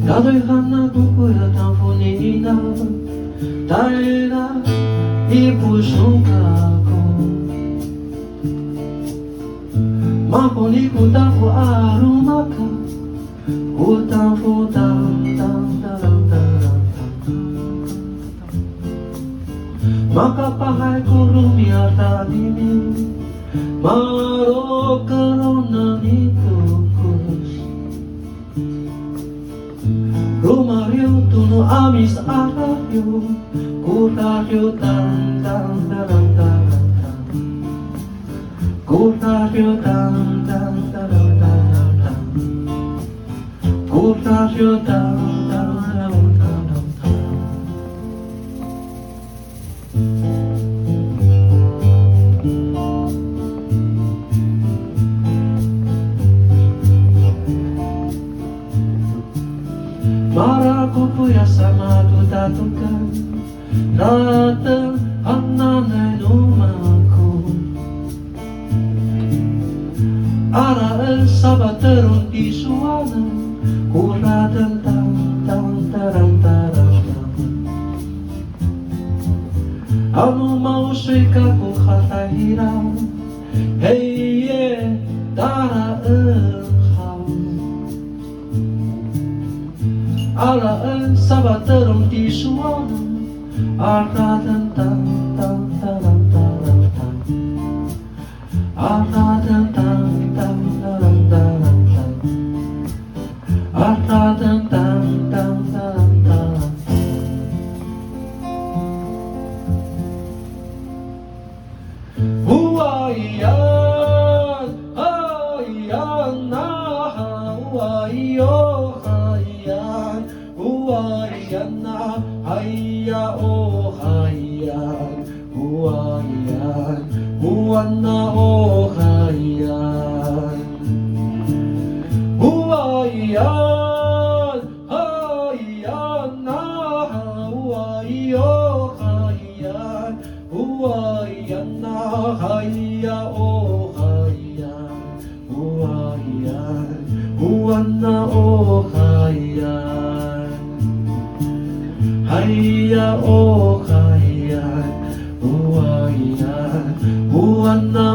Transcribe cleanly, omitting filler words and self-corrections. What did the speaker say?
Dado'y hanap ko'y at ang funina dahil na ipusong ako. Makulikot ako arumaka utang futang tang tarang tarang makapahay ko rumiyata dinin marok karon na nitukus rumaryo tuno amis araryo kuraryo tang tang tarang tarang kuraryo tang tang tarang tarang kuraryo tang tang tarang tarang Maraku puya sama tutatukan datang ang nanay lumaku araan sa baterong isuanan kuratan tang tang tarang tarang ano mausoy ka kung katahiran hey yeah daraan alaan sa baterong isuanan aratan tang tang tarang tarang tang aratan tang tang tarang tarang tang aratan tang tang tarang tarang huwayan hayan na huwayo huwayan na hayya o hayyan huwayan huwan na o hayyan huwayan hayyan na huwayo hayyan huwayan na hayya o hayyan huwayan huwan na o hayyan hayya o hayyan huwayan huwan na